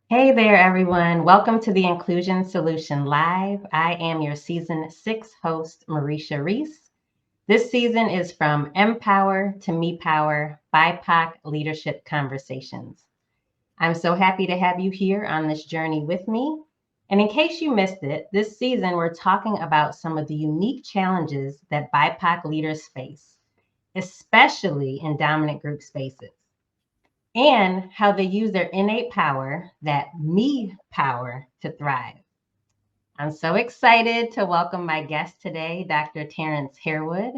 Hey there, everyone. Welcome to the Inclusion Solution Live. I am your season 6 host, Mareisha Reese. This season is from MEpower to MEpower, BIPOC Leadership Conversations. I'm so happy to have you here on this journey with me. And in case you missed it, this season we're talking about some of the unique challenges that BIPOC leaders face, especially in dominant group spaces, and how they use their innate power, that me power, to thrive. I'm so excited to welcome my guest today, Dr. Terrence Harewood.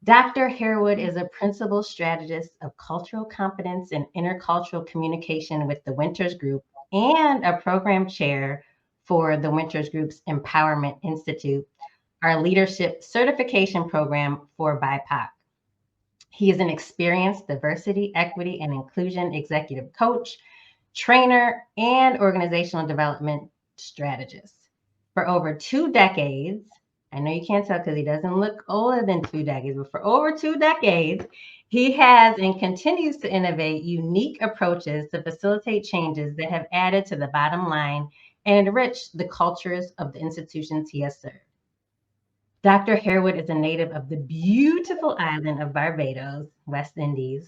Dr. Harewood is a principal strategist of cultural competence and intercultural communication with the Winters Group and a program chair for the Winters Group's Empowerment Institute, our leadership certification program for BIPOC. He is an experienced diversity, equity, and inclusion executive coach, trainer, and organizational development strategist. For over 2 decades, I know you can't tell because he doesn't look older than 2 decades, but for over 2 decades, he has and continues to innovate unique approaches to facilitate changes that have added to the bottom line and enriched the cultures of the institutions he has served. Dr. Harewood is a native of the beautiful island of Barbados, West Indies,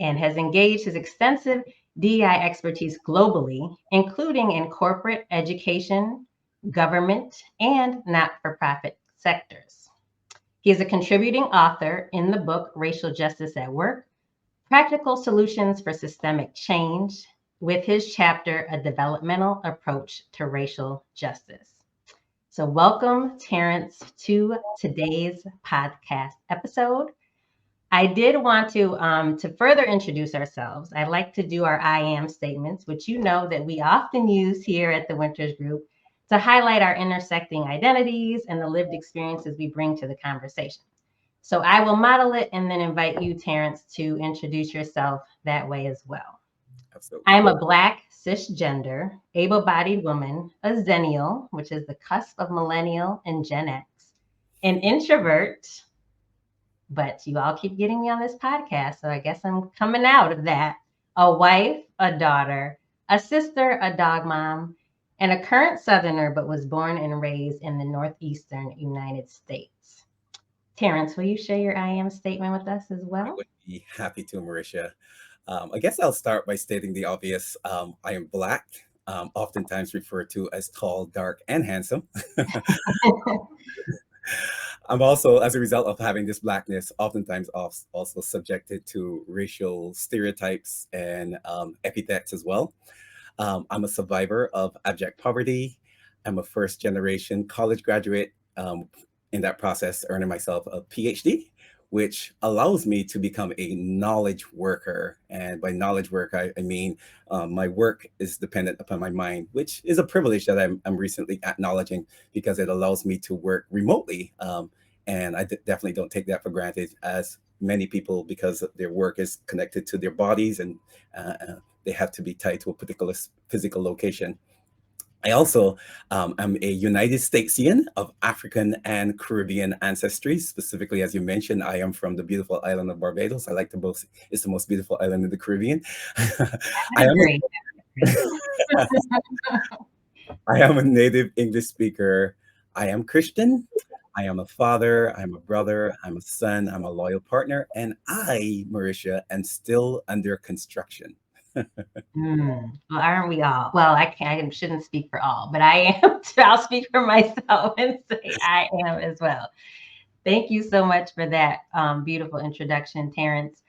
and has engaged his extensive DEI expertise globally, including in corporate, education, government, and not-for-profit sectors. He is a contributing author in the book Racial Justice at Work: Practical Solutions for Systemic Change, with his chapter, A Developmental Approach to Racial Justice. So welcome, Terrence, to today's podcast episode. I did want to further introduce ourselves. I'd like to do our I am statements, which you know that we often use here at the Winters Group to highlight our intersecting identities and the lived experiences we bring to the conversation. So I will model it and then invite you, Terrence, to introduce yourself that way as well. Absolutely. I am a Black, cisgender, able-bodied woman, a Zennial, which is the cusp of millennial and Gen X, an introvert, but you all keep getting me on this podcast, so I guess I'm coming out of that, a wife, a daughter, a sister, a dog mom, and a current Southerner, but was born and raised in the Northeastern United States. Terrence, will you share your I am statement with us as well? I would be happy to, Mareisha. I guess I'll start by stating the obvious. I am Black, oftentimes referred to as tall, dark, and handsome. I'm also, as a result of having this Blackness, oftentimes also subjected to racial stereotypes and epithets as well. I'm a survivor of abject poverty. I'm a first-generation college graduate. In that process, earning myself a Ph.D., which allows me to become a knowledge worker. And by knowledge work, I mean my work is dependent upon my mind, which is a privilege that I'm recently acknowledging because it allows me to work remotely. And I definitely don't take that for granted, as many people, because their work is connected to their bodies and they have to be tied to a particular physical location. I also am a United Statesian of African and Caribbean ancestry. Specifically, as you mentioned, I am from the beautiful island of Barbados. I like to boast it's the most beautiful island in the Caribbean. I am a native English speaker. I am Christian. I am a father. I'm a brother. I'm a son. I'm a loyal partner. And I, Mareisha, am still under construction. Well, aren't we all? Well, I shouldn't speak for all, but I am. I'll speak for myself and say I am as well. Thank you so much for that beautiful introduction, Terrence.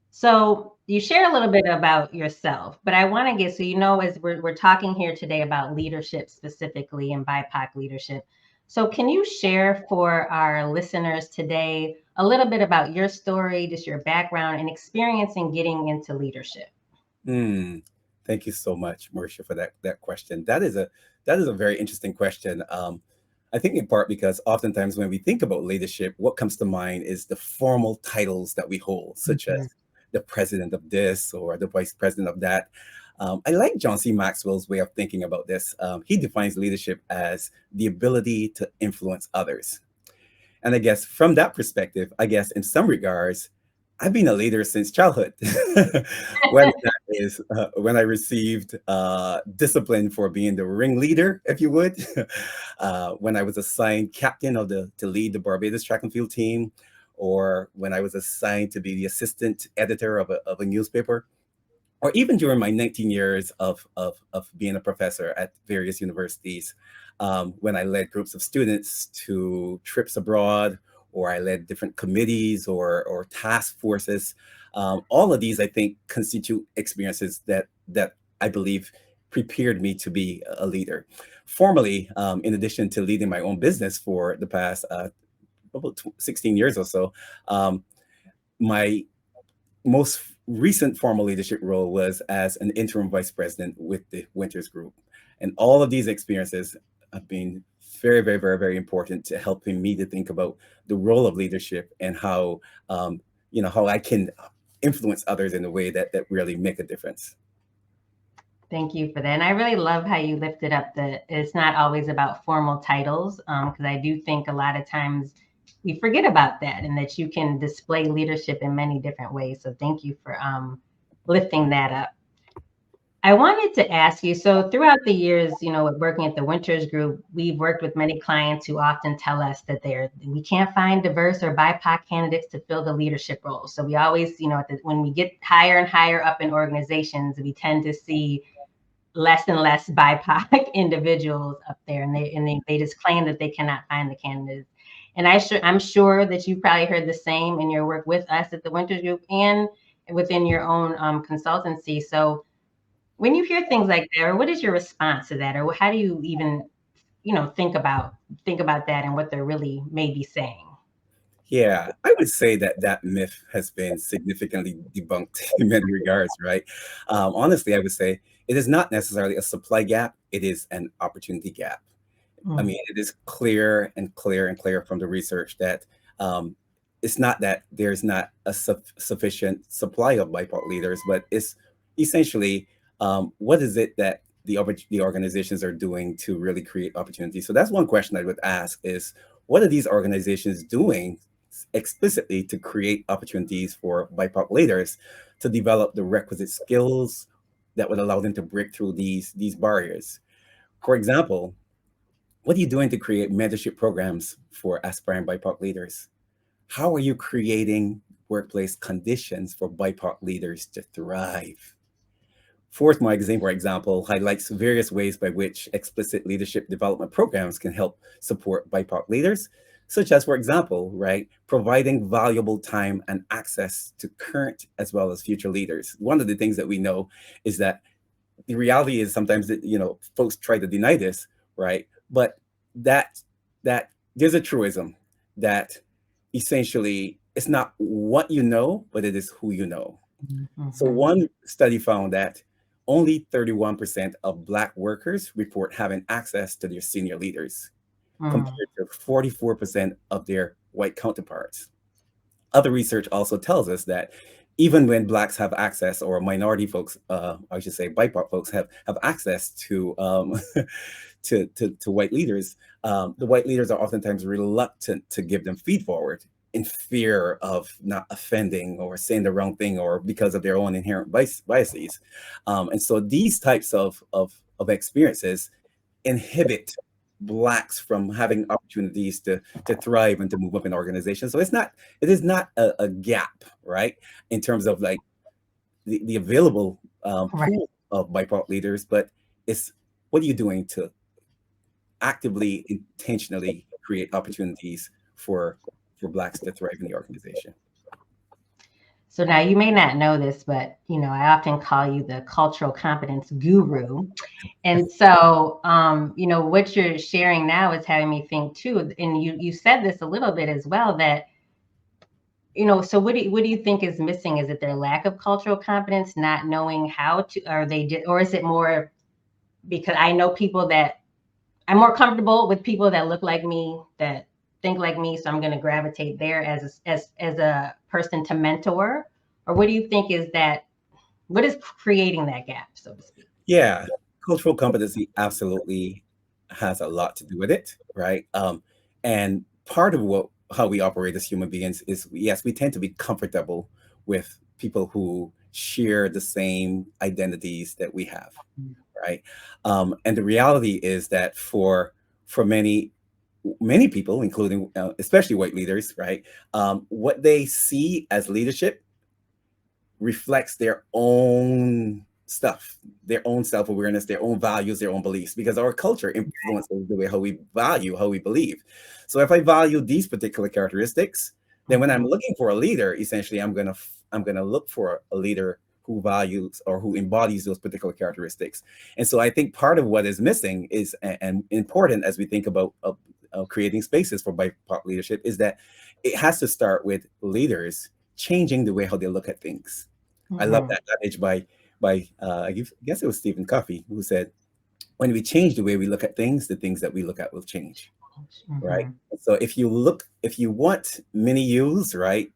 So you share a little bit about yourself, but I want to get, so as we're talking here today about leadership specifically and BIPOC leadership. So can you share for our listeners today a little bit about your story, just your background and experience in getting into leadership? Thank you so much, Mareisha, for that question. That is a very interesting question. I think in part because oftentimes when we think about leadership, what comes to mind is the formal titles that we hold, such as the president of this or the vice president of that. I like John C. Maxwell's way of thinking about this. He defines leadership as the ability to influence others. And I guess from that perspective, I guess in some regards, I've been a leader since childhood. Whether that is when I received discipline for being the ringleader, if you would, when I was assigned captain of the to lead the Barbados track and field team, or when I was assigned to be the assistant editor of a newspaper, or even during my 19 years of being a professor at various universities, when I led groups of students to trips abroad, or I led different committees or task forces. All of these, I think, constitute experiences that I believe prepared me to be a leader. Formally, in addition to leading my own business for the past about 16 years or so, my most recent formal leadership role was as an interim vice president with the Winters Group. And all of these experiences have been very, very, very, very important to helping me to think about the role of leadership and how, how I can influence others in a way that really make a difference. Thank you for that. And I really love how you lifted up that it's not always about formal titles, because I do think a lot of times we forget about that and that you can display leadership in many different ways. So thank you for lifting that up. I wanted to ask you, so throughout the years, working at the Winters Group, we've worked with many clients who often tell us that we can't find diverse or BIPOC candidates to fill the leadership roles. So we always, when we get higher and higher up in organizations, we tend to see less and less BIPOC individuals up there, and they just claim that they cannot find the candidates. And I'm sure that you probably heard the same in your work with us at the Winters Group and within your own consultancy. So when you hear things like that, or what is your response to that, or how do you even, think about that and what they're really maybe saying? Yeah, I would say that that myth has been significantly debunked in many regards, right? Honestly, I would say it is not necessarily a supply gap, it is an opportunity gap. I mean, it is clear and clear and clear from the research that it's not that there's not a sufficient supply of BIPOC leaders, but it's essentially what is it that the organizations are doing to really create opportunities. So that's one question I would ask is, what are these organizations doing explicitly to create opportunities for BIPOC leaders to develop the requisite skills that would allow them to break through these barriers? For example, what are you doing to create mentorship programs for aspiring BIPOC leaders? How are you creating workplace conditions for BIPOC leaders to thrive? Fourth, my example highlights various ways by which explicit leadership development programs can help support BIPOC leaders, such as, for example, right, providing valuable time and access to current as well as future leaders. One of the things that we know is that the reality is sometimes that, folks try to deny this, right? But that there's a truism that essentially it's not what you know, but it is who you know. So one study found that only 31% of Black workers report having access to their senior leaders, compared to 44% of their white counterparts. Other research also tells us that even when Blacks have access, or minority folks, I should say BIPOC folks have access to to white leaders, the white leaders are oftentimes reluctant to give them feed forward in fear of not offending or saying the wrong thing, or because of their own inherent biases. And so these types of experiences inhibit Blacks from having opportunities to thrive and to move up in organizations. So it is not a gap, right, in terms of like the available Right. pool of BIPOC leaders, but it's what are you doing to actively, intentionally create opportunities for Blacks to thrive in the organization. So now you may not know this, but I often call you the cultural competence guru. And so, what you're sharing now is having me think too. And you said this a little bit as well, that, so what do you think is missing? Is it their lack of cultural competence, not knowing how to, or is it more because I know people that I'm more comfortable with people that look like me, that think like me, so I'm going to gravitate there as a person to mentor? Or what do you think is that? What is creating that gap, so to speak? Yeah, cultural competency absolutely has a lot to do with it, right? And part of what how we operate as human beings is, yes, we tend to be comfortable with people who share the same identities that we have, right? And the reality is that for many people, including especially white leaders, right, what they see as leadership reflects their own stuff, their own self-awareness, their own values, their own beliefs, because our culture influences the way how we value, how we believe. So if I value these particular characteristics, then when I'm Mhm. looking for a leader, essentially I'm gonna look for a leader who values or who embodies those particular characteristics. And so I think part of what is missing is, and important as we think about creating spaces for BIPOC leadership, is that it has to start with leaders changing the way how they look at things. I love Mhm. that adage by I guess it was Stephen Covey, who said, "When we change the way we look at things, the things that we look at will change." Right. Mhm. So if you want mini yous, right,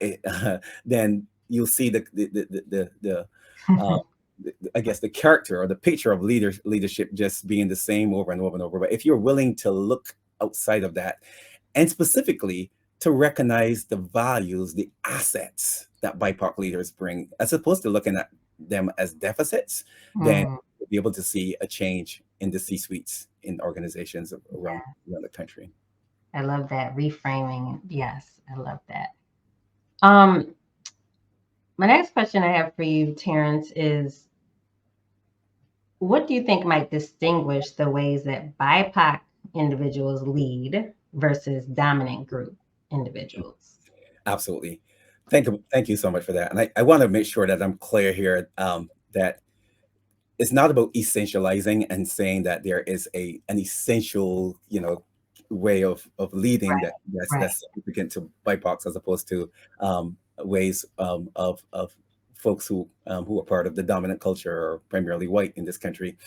then you'll see uh, I guess the character or the picture of leadership just being the same over and over and over. But if you're willing to look outside of that, and specifically to recognize the values, the assets that BIPOC leaders bring, as opposed to looking at them as deficits, then Mhm. you'll be able to see a change in the C-suites in organizations Yeah, around the country. I love that reframing. Yes, I love that. Um, my next question I have for you, Terrence, is what do you think might distinguish the ways that BIPOC individuals lead versus dominant group individuals? Absolutely. Thank you so much for that. And I want to make sure that I'm clear here, that it's not about essentializing and saying that there is an essential, way of leading Right. that's significant to BIPOCs as opposed to ways of folks who are part of the dominant culture or primarily white in this country.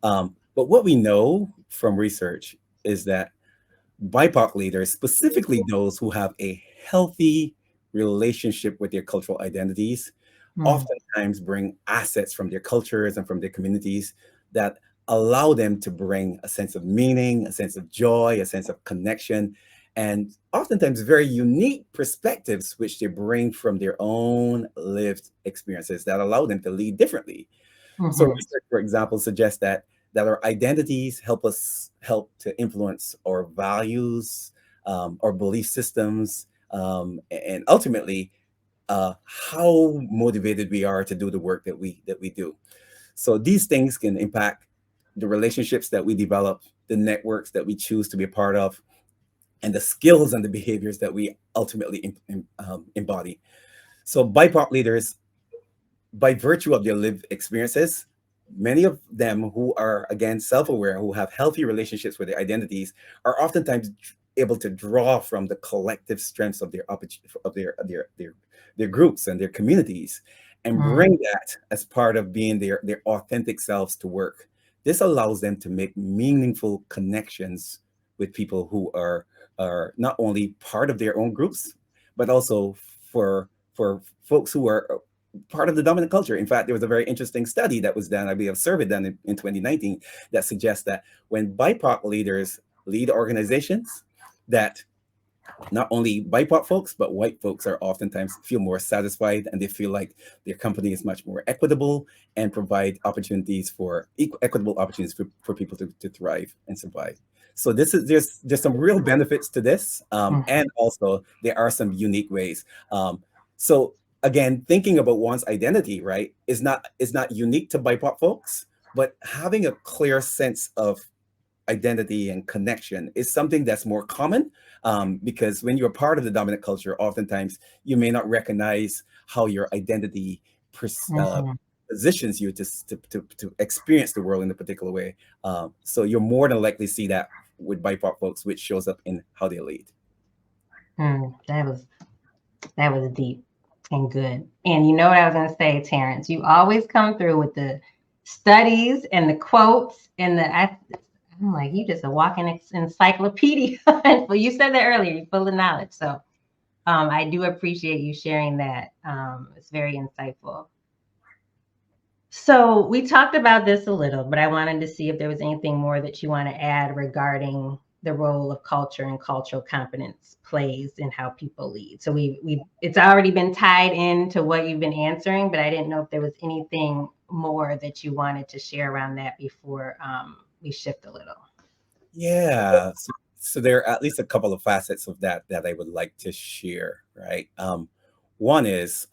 But what we know from research is that BIPOC leaders, specifically those who have a healthy relationship with their cultural identities, Mm, oftentimes bring assets from their cultures and from their communities that allow them to bring a sense of meaning, a sense of joy, a sense of connection, and oftentimes very unique perspectives which they bring from their own lived experiences that allow them to lead differently. So mhm, research, for example, suggests that our identities help to influence our values, our belief systems, and ultimately how motivated we are to do the work that we do. So these things can impact the relationships that we develop, the networks that we choose to be a part of, and the skills and the behaviors that we ultimately embody. So BIPOC leaders, by virtue of their lived experiences, many of them who are again self-aware, who have healthy relationships with their identities, are oftentimes able to draw from the collective strengths of their groups and their communities, and mm, bring that as part of being their authentic selves to work. This allows them to make meaningful connections with people who are not only part of their own groups, but also for folks who are part of the dominant culture. In fact, there was a very interesting study that was done, I believe, a survey done in 2019 that suggests that when BIPOC leaders lead organizations, that not only BIPOC folks, but white folks are oftentimes feel more satisfied, and they feel like their company is much more equitable and provide opportunities for equitable opportunities for people to thrive and survive. So there's some real benefits to this, mm, and also there are some unique ways. So again, thinking about one's identity, right, is not unique to BIPOC folks, but having a clear sense of identity and connection is something that's more common, because when you're part of the dominant culture, oftentimes you may not recognize how your identity mhm, positions you to experience the world in a particular way. So you're more than likely see that with BIPOC folks, which shows up in how they lead. mm. That was deep and good. And you know what I was gonna say, Terrence? You always come through with the studies and the quotes and I'm like, you just a walking encyclopedia. Well, you said that earlier, you're full of knowledge. So I do appreciate you sharing that. It's very insightful. So we talked about this a little, but I wanted to see if there was anything more that you want to add regarding the role of culture and cultural competence plays in how people lead. So we it's already been tied into what you've been answering, but I didn't know if there was anything more that you wanted to share around that before we shift a little. Yeah. So there are at least a couple of facets of that that I would like to share, right? One is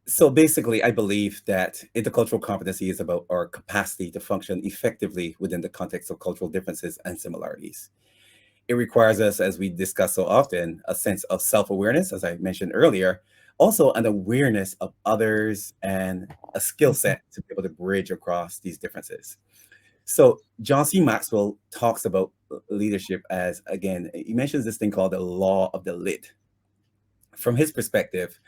so basically, I believe that intercultural competency is about our capacity to function effectively within the context of cultural differences and similarities. It requires us, as we discuss so often, a sense of self-awareness, as I mentioned earlier, also an awareness of others and a skill set to be able to bridge across these differences. So John C. Maxwell talks about leadership as, again, he mentions this thing called the law of the lid. From his perspective,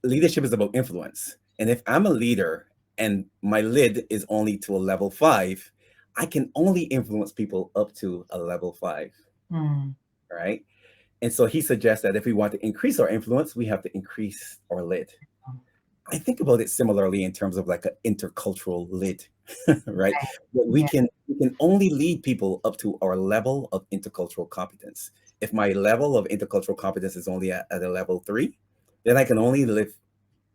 leadership is about influence. And if I'm a leader and my lid is only to a level 5, I can only influence people up to a level 5, Mm. right? And so he suggests that if we want to increase our influence, we have to increase our lid. I think about it similarly in terms of like an intercultural lid, right? Right. But Yeah. we can only lead people up to our level of intercultural competence. If my level of intercultural competence is only at a level 3, then I can only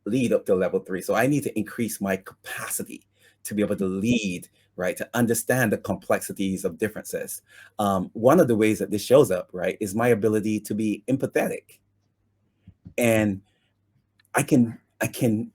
lead up to level 3. So I need to increase my capacity to be able to lead, right? To understand the complexities of differences. One of the ways that this shows up, right, is my ability to be empathetic, and I can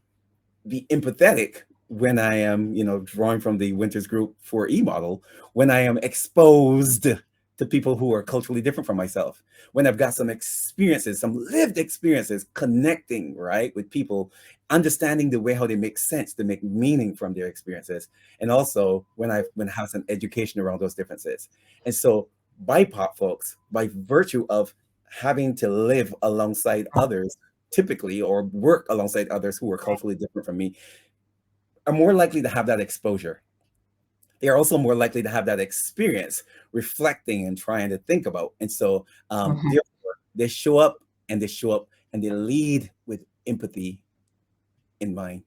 be empathetic when I am, drawing from the Winters Group 4E model, when I am exposed to people who are culturally different from myself, when I've got some experiences, some lived experiences connecting, right, with people, understanding the way how they make sense, to make meaning from their experiences, and also when I have some education around those differences. And so BIPOC folks, by virtue of having to live alongside others, typically, or work alongside others who are culturally different from me, are more likely to have that exposure. They are also more likely to have that experience reflecting and trying to think about. And so Mhm. therefore, they show up and they show up and they lead with empathy in mind,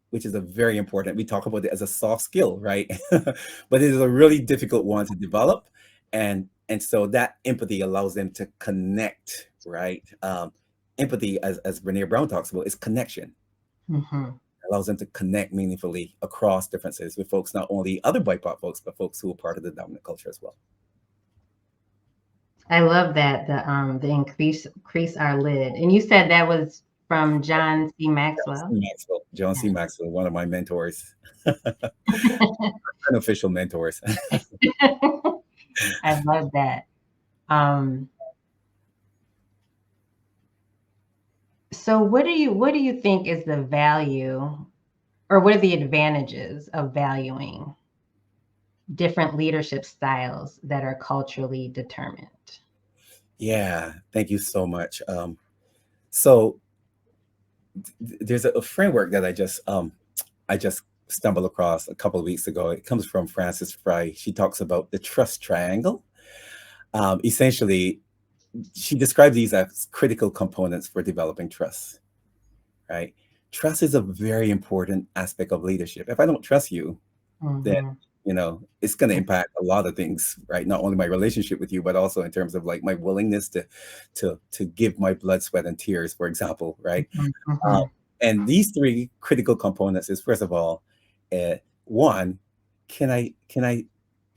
which is a very important. We talk about it as a soft skill, right? But it is a really difficult one to develop. And so that empathy allows them to connect, right? Empathy, as Brene Brown talks about, is connection. Mhm. Allows them to connect meaningfully across differences with folks, not only other BIPOC folks, but folks who are part of the dominant culture as well. I love that the increase our lid. And you said that was from John C. Maxwell. John C. Maxwell, one of my mentors, unofficial mentors. I love that. Um, so what do you think is the value or what are the advantages of valuing different leadership styles that are culturally determined? Yeah, thank you so much. So there's a framework that I just stumbled across a couple of weeks ago. It comes from Frances Fry. She talks about the trust triangle. Essentially, she describes these as critical components for developing trust, right? Trust is a very important aspect of leadership. If I don't trust you, then Mhm. it's going to impact a lot of things, right? Not only my relationship with you, but also in terms of like my willingness to give my blood, sweat, and tears, for example, right? Mhm. Um, Mhm. and these three critical components is, first of all, one, can I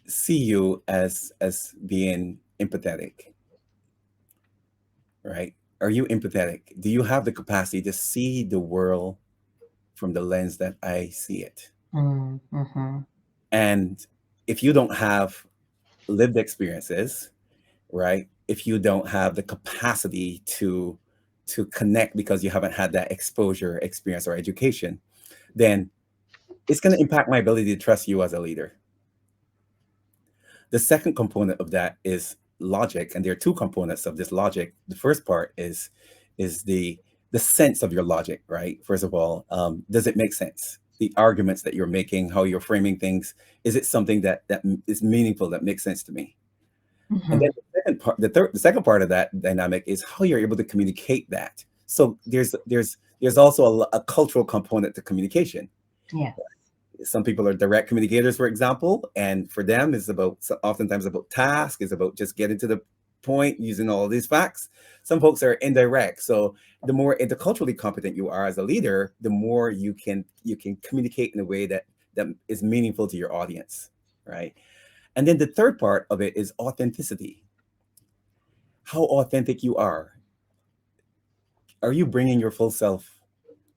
see you as being empathetic, right? Are you empathetic? Do you have the capacity to see the world from the lens that I see it? Mhm. Mhm. And if you don't have lived experiences, right? If you don't have the capacity to connect because you haven't had that exposure, experience, or education, then it's going to impact my ability to trust you as a leader. The second component of that is logic, and there are two components of this logic. The first part is the sense of your logic, right? First of all, does it make sense? The arguments that you're making, how you're framing things, is it something that is meaningful, that makes sense to me? And then Mhm. the second part of that dynamic is how you're able to communicate that. So there's also a cultural component to communication. Yes. Some people are direct communicators, for example, and for them it's about oftentimes about task, is about just getting to the point using all these facts. Some folks are indirect. So the more interculturally competent you are as a leader, the more you can communicate in a way that is meaningful to your audience, right? And then the third part of it is authenticity. How authentic you are. Are you bringing your full self?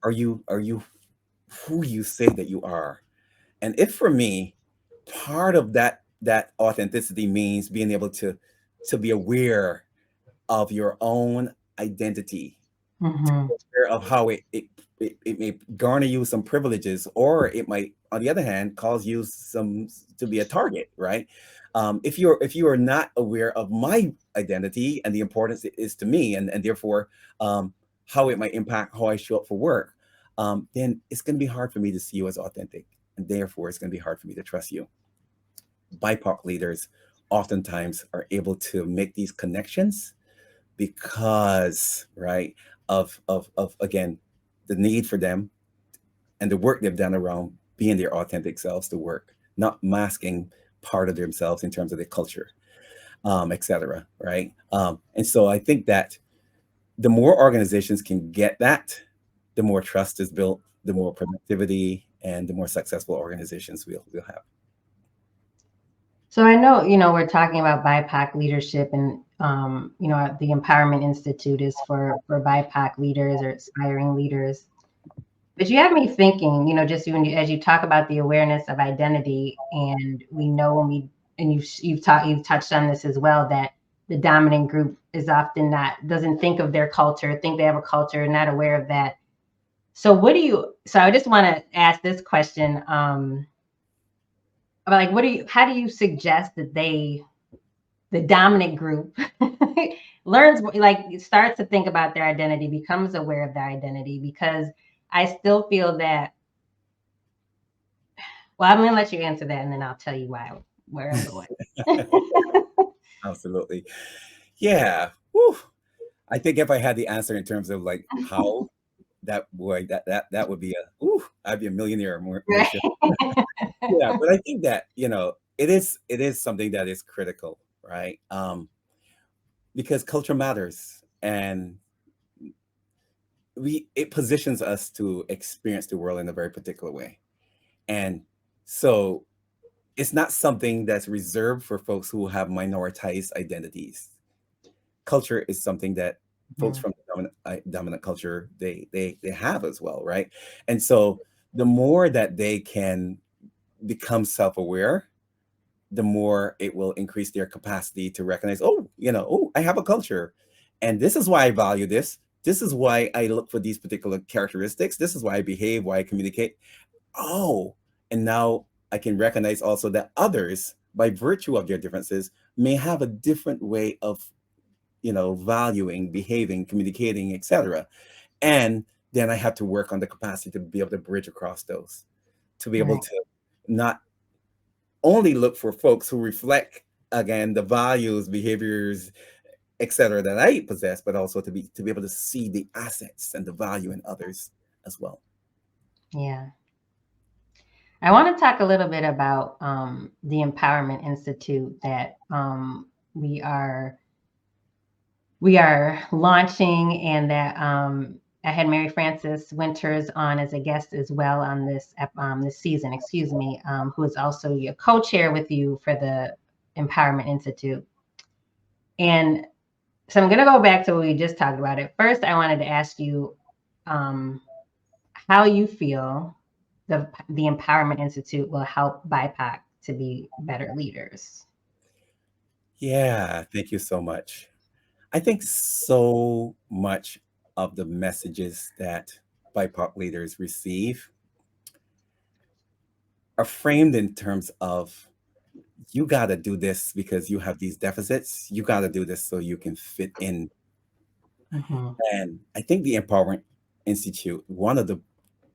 Are you who you say that you are? And if for me, part of that authenticity means being able to be aware of your own identity, Mm-hmm. aware of how it may garner you some privileges, or it might, on the other hand, cause you some to be a target, right? If you are not aware of my identity and the importance it is to me, and therefore how it might impact how I show up for work, then it's going to be hard for me to see you as authentic, and therefore it's going to be hard for me to trust you. BIPOC leaders oftentimes are able to make these connections because, right, of again, the need for them and the work they've done around being their authentic selves to work, not masking part of themselves in terms of their culture, etc. Right, and so I think that the more organizations can get that, the more trust is built, the more productivity, and the more successful organizations we'll have. So I know, we're talking about BIPOC leadership, and the Empowerment Institute is for BIPOC leaders or aspiring leaders. But you have me thinking, just as you talk about the awareness of identity, and we know when we and you've touched on this as well, that the dominant group is often not doesn't think of their culture, think they have a culture, not aware of that. So so I just want to ask this question, about like how do you suggest that the dominant group learns, like, starts to think about their identity, becomes aware of their identity? Because I still feel that, well, I'm going to let you answer that and then I'll tell you where I'm going. Absolutely. Yeah. Whew. I think if I had the answer in terms of like how, that boy, that would be I'd be a millionaire, Right. Marisha. Yeah, but I think that, it is something that is critical, right? Because culture matters, and it positions us to experience the world in a very particular way. And so it's not something that's reserved for folks who have minoritized identities. Culture is something that folks Mhm. from the dominant culture, they have as well, right? And so the more that they can become self-aware, the more it will increase their capacity to recognize, oh, I have a culture, and this is why I value this. This is why I look for these particular characteristics. This is why I behave, why I communicate. Oh, and now I can recognize also that others, by virtue of their differences, may have a different way of, valuing, behaving, communicating, etc. And then I have to work on the capacity to be able to bridge across those, to be able Right. to not only look for folks who reflect, again, the values, behaviors, etc. that I possess, but also to be able to see the assets and the value in others as well. Yeah. I want to talk a little bit about the Empowerment Institute that we are we are launching, and that I had Mary Frances Winters on as a guest as well on this season, excuse me, who is also your co-chair with you for the Empowerment Institute. And so I'm going to go back to what we just talked about. At first, I wanted to ask you um, how you feel the Empowerment Institute will help BIPOC to be better leaders. Yeah, thank you so much. I think so much of the messages that BIPOC leaders receive are framed in terms of, you got to do this because you have these deficits. You got to do this so you can fit in. Hmm. And I think the Empowerment Institute, one of the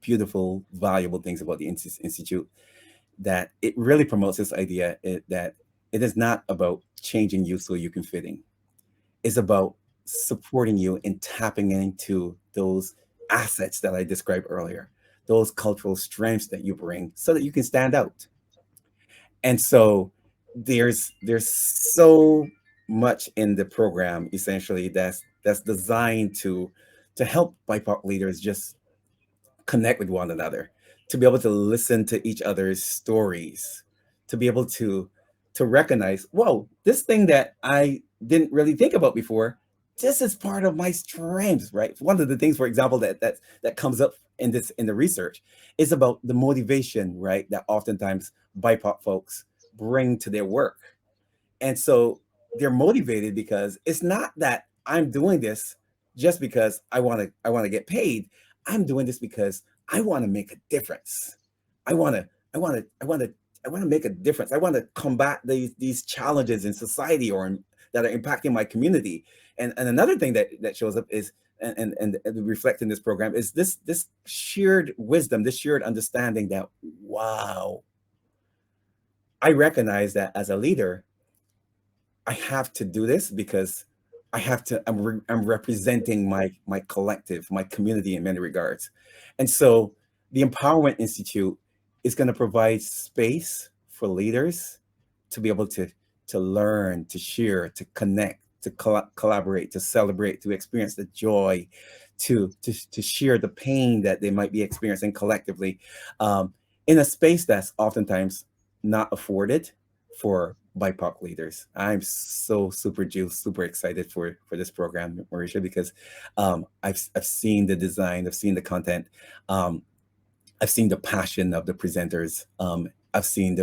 beautiful, valuable things about the Institute, that it really promotes this idea, that it is not about changing you so you can fit in. It's about supporting you in tapping into those assets that I described earlier, those cultural strengths that you bring so that you can stand out. And so there's so much in the program essentially that's designed to help BIPOC leaders just connect with one another, to be able to listen to each other's stories, to be able to recognize, whoa, this thing that I didn't really think about before, this is part of my strengths, right? One of the things, for example, that comes up in the research is about the motivation, right? That oftentimes BIPOC folks bring to their work. And so they're motivated because it's not that I'm doing this just because I want to get paid. I'm doing this because I want to make a difference. I want to I want to I want to I want to make a difference. I want to combat these challenges in society that are impacting my community. And another thing that shows up is and reflect in this program is this shared wisdom, this shared understanding that, wow, I recognize that as a leader, I have to do this because I have to. I'm representing my collective, my community in many regards, and so the Empowerment Institute is going to provide space for leaders to be able to learn, to share, to connect, to collaborate, to celebrate, to experience the joy, to share the pain that they might be experiencing collectively, um, in a space that's oftentimes not afforded for BIPOC leaders. I'm so super juiced, super excited for this program, Mareisha, because I've seen the design, I've seen the content, um, I've seen the passion of the presenters, I've seen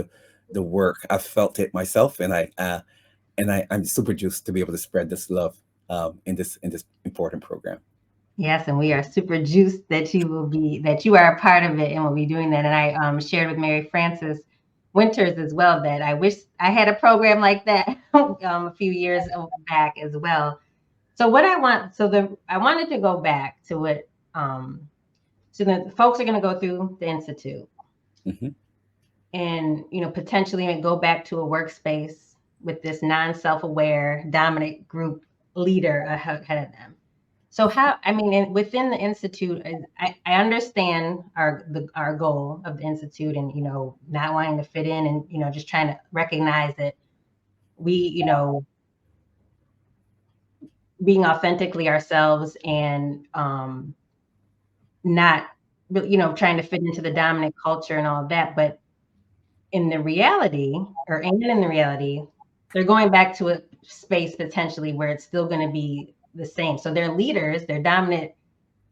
the work, I've felt it myself, I'm super juiced to be able to spread this love in this important program. Yes, and we are super juiced that you are a part of it and will be doing that. And I shared with Mary Frances Winters as well that I wish I had a program like that a few years back as well. So what I want, so the I wanted to go back to what so the folks are going to go through the institute Hmm. and potentially go back to a workspace with this non-self-aware dominant group leader ahead of them. So how, I mean, within the institute, I understand our goal of the institute, and not wanting to fit in, and just trying to recognize that we, being authentically ourselves, and not trying to fit into the dominant culture and all of that. But in the reality, in the reality, they're going back to a space potentially where it's still going to be the same. So their leaders, their dominant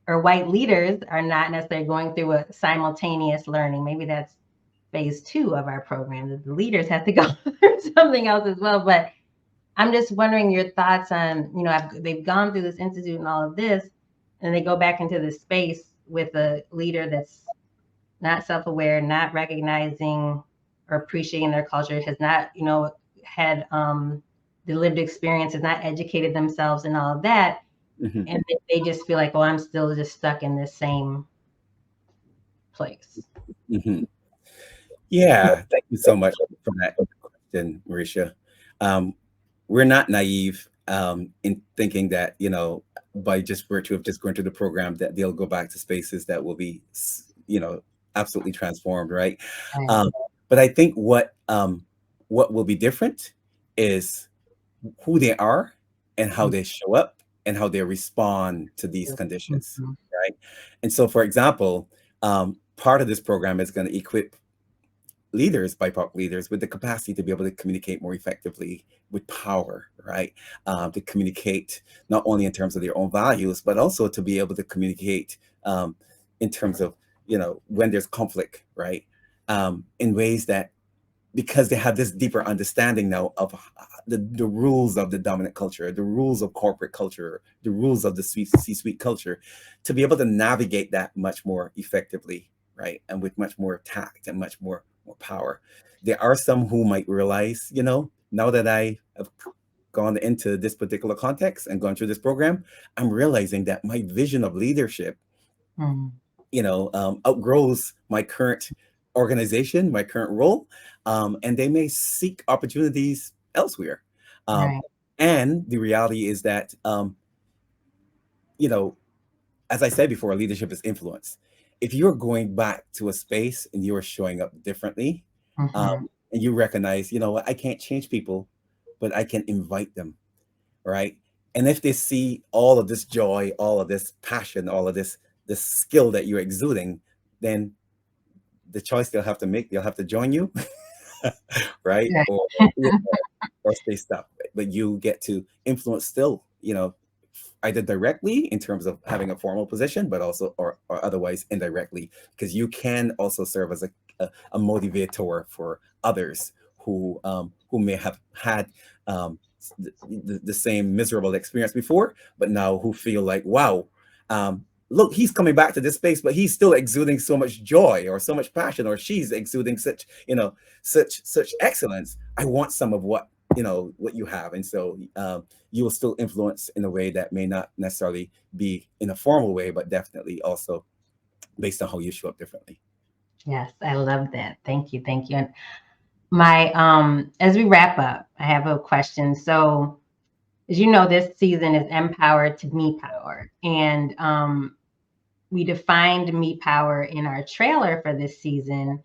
or white leaders, are not necessarily going through a simultaneous learning. Maybe that's phase 2 of our program, that the leaders have to go through something else as well. But I'm just wondering your thoughts on, they've gone through this institute and all of this, and they go back into this space with a leader that's not self-aware, not recognizing or appreciating their culture, has not, had the lived experience, has not educated themselves and all of that. Hmm. And they just feel like, oh, I'm still just stuck in this same place. Hmm. Yeah, thank you so much for that question, Marisha. Um, we're not naive in thinking that, by just virtue of just going through the program, that they'll go back to spaces that will be, absolutely transformed, right? Right. Um, but I think what will be different is who they are and how they show up and how they respond to these conditions, Mhm. right? And so, for example, part of this program is going to equip leaders, BIPOC leaders, with the capacity to be able to communicate more effectively with power, right? To communicate not only in terms of their own values, but also to be able to communicate in terms of, when there's conflict, right? In ways that, because they have this deeper understanding now of the rules of the dominant culture, the rules of corporate culture, the rules of the C-suite culture, to be able to navigate that much more effectively, right? And with much more tact and much more power. There are some who might realize, now that I have gone into this particular context and gone through this program, I'm realizing that my vision of leadership, Mhm. outgrows my current organization, my current role, and they may seek opportunities elsewhere. Um, Right. and the reality is that, you know, as I said before, leadership is influence. if you're going back to a space and you're showing up differently, um, Mm-hmm. and you recognize, you know what, I can't change people, but I can invite them, right? And if they see all of this joy, all of this passion, all of this skill that you're exuding, then the choice they'll have to make, they'll have to join you, right? Right. Or stay stuck. But you get to influence still, you know, either directly in terms of having a formal position, but also or otherwise indirectly, because you can also serve as a motivator for others who may have had um, the same miserable experience before, but now who feel like, wow, look, he's coming back to this space, but he's still exuding so much joy or so much passion, or she's exuding such, you know, such excellence. I want some of what, you know, what you have. And so you will still influence in a way that may not necessarily be in a formal way, but definitely also based on how you show up differently. Yes, I love that. Thank you. Thank you. And my as we wrap up, I have a question. So as you know, this season is Empower to Me Power. And we defined MEpower in our trailer for this season.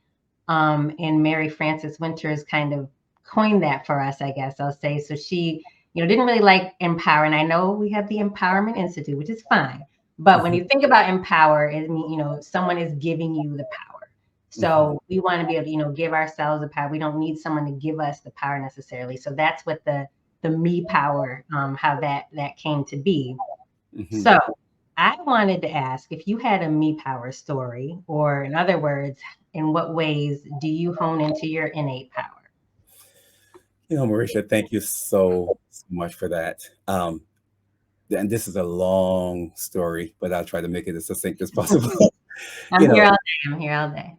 And Mary Frances Winters kind of coined that for us, I guess I'll say. So she, didn't really like empower. And I know we have the Empowerment Institute, which is fine. But when Hmm. you think about empower, it means, someone is giving you the power. Hmm. So we want to be able to, give ourselves the power. We don't need someone to give us the power necessarily. So that's what the me power, how that came to be. Hmm. So I wanted to ask if you had a me power story, or in other words, in what ways do you hone into your innate power? You know, Marisha, thank you so much for that. And this is a long story, but I'll try to make it as succinct as possible. You I'm here know, all day. I'm here all day.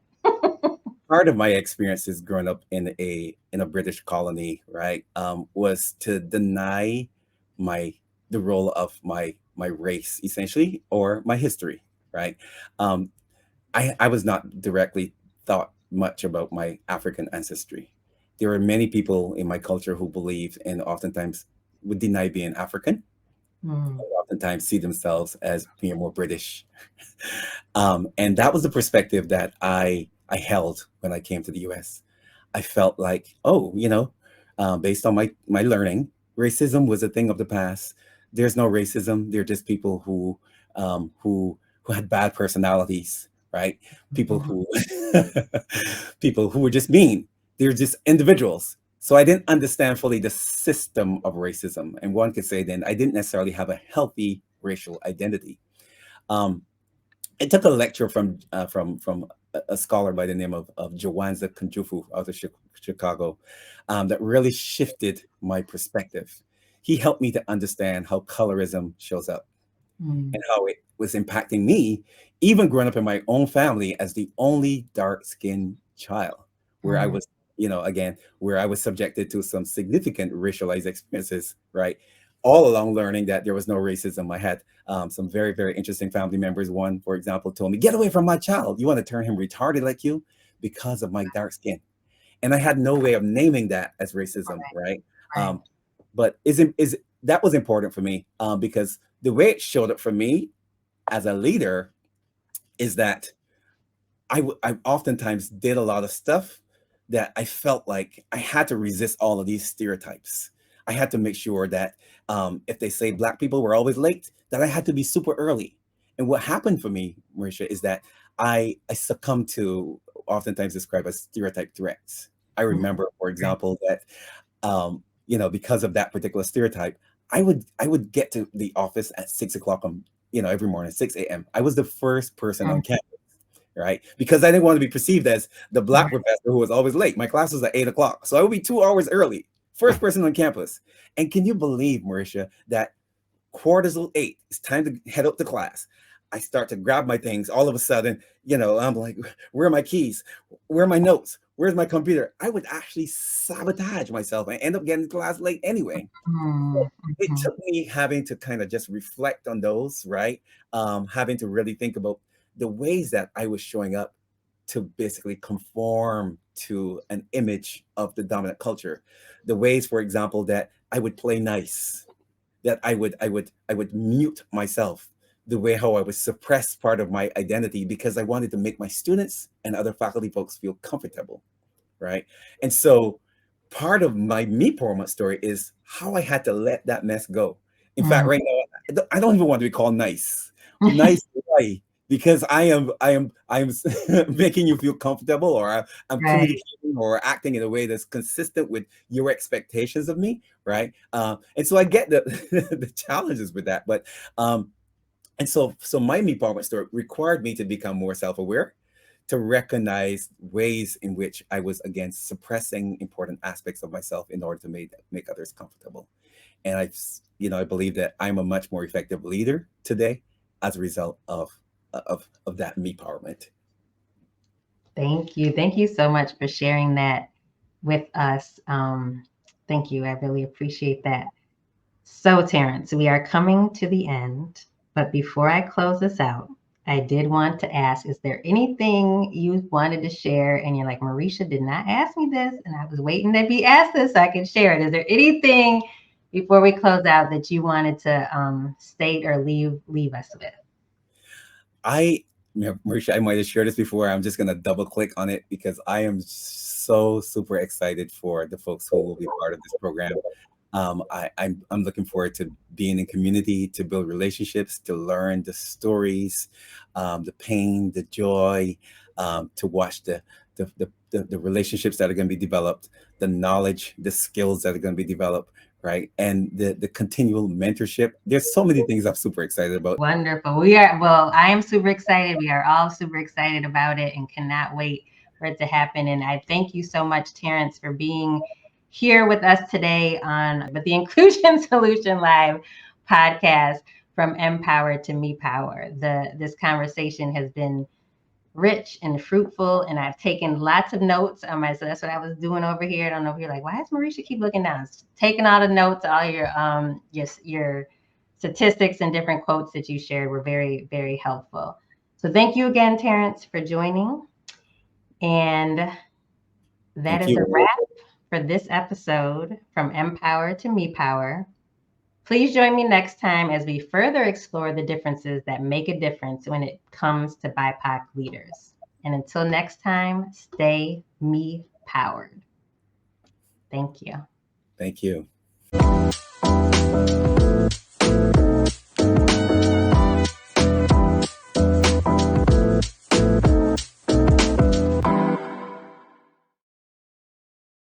part of my experiences growing up in a British colony, right, was to deny my the role of my race essentially, or my history, right. Um, I was not directly thought much about my African ancestry. There were many people in my culture who believed and oftentimes would deny being African, Mm, oftentimes see themselves as being more British. And that was the perspective that I held when I came to the U.S. I felt like, oh, you know, based on my learning, racism was a thing of the past. There's no racism. They're just people who had bad personalities, right? People mhm, who people who were just mean. They're just individuals. So I didn't understand fully the system of racism, and one could say then I didn't necessarily have a healthy racial identity. Um, I took a lecture from a scholar by the name of Jawanza Kunjufu out of Chicago, that really shifted my perspective. He helped me to understand how colorism shows up mm, and how it was impacting me, even growing up in my own family as the only dark skinned child, where I mm, was, you know, again, where I was subjected to some significant racialized experiences, right? All along learning that there was no racism. I had some very, very interesting family members. One, for example, told me, "Get away from my child. You want to turn him retarded like you because of my dark skin." And I had no way of naming that as racism, right? right. Um, but is that was important for me, because the way it showed up for me as a leader is that I oftentimes did a lot of stuff that I felt like I had to resist all of these stereotypes. I had to make sure that if they say black people were always late, that I had to be super early. And what happened for me, Marisha, is that I succumbed to oftentimes described as stereotype threats. I Mm, remember, for right. example, that you know, because of that particular stereotype, I would get to the office at 6 o'clock on, you know, every morning, 6 a.m. I was the first person Mm, on campus, right? Because I didn't want to be perceived as the black right. professor who was always late. My class was at 8 o'clock. So I would be 2 hours early, first person on campus. And can you believe, Marisha, that quarters of eight, it's time to head up to class. I start to grab my things. All of a sudden, you know, I'm like, where are my keys? Where are my notes? Where's my computer? I would actually sabotage myself and end up getting to class late anyway. Mm, It mhm, took me having to kind of just reflect on those, right? Having to really think about the ways that I was showing up to basically conform to an image of the dominant culture. The ways, for example, that I would play nice, that I would mute myself the way how I would suppress part of my identity because I wanted to make my students and other faculty folks feel comfortable, right? And so part of my MEpower story is how I had to let that mess go. In fact, Mm. right now, I don't even want to be called nice. Nice, why? Because I am making you feel comfortable, or I'm Right. communicating or acting in a way that's consistent with your expectations of me, right? And so I get the the challenges with that, but and so my empowerment story required me to become more self-aware, to recognize ways in which I was again suppressing important aspects of myself in order to make others comfortable. And I believe that I'm a much more effective leader today as a result of that empowerment. Thank you. Thank you so much for sharing that with us. Thank you. I really appreciate that. So, Terrence, we are coming to the end, but before I close this out, I did want to ask, is there anything you wanted to share? And you're like, Mareisha did not ask me this, and I was waiting to be asked this so I could share it. Is there anything before we close out that you wanted to state or leave us with? I, Marisha, I might have shared this before. I'm just going to double click on it because I am so super excited for the folks who will be part of this program. I'm looking forward to being in community, to build relationships, to learn the stories, the pain, the joy, to watch the relationships that are going to be developed, the knowledge, the skills that are going to be developed, right? And the continual mentorship. There's so many things I'm super excited about. Wonderful. I am super excited. We are all super excited about it and cannot wait for it to happen. And I thank you so much, Terrence, for being here with us today on the Inclusion Solution Live podcast, from Empower to MEpower. This conversation has been rich and fruitful, and I've taken lots of notes on my. So that's what I was doing over here. I don't know if you're like, why does Mareisha keep looking down? Taking all the notes, all your statistics and different quotes that you shared were very, very helpful. So thank you again, Terrence, for joining. And that Thank is a you. wrap for this episode, from Empower to MEpower. Please join me next time as we further explore the differences that make a difference when it comes to BIPOC leaders. And until next time, stay me powered. Thank you. Thank you.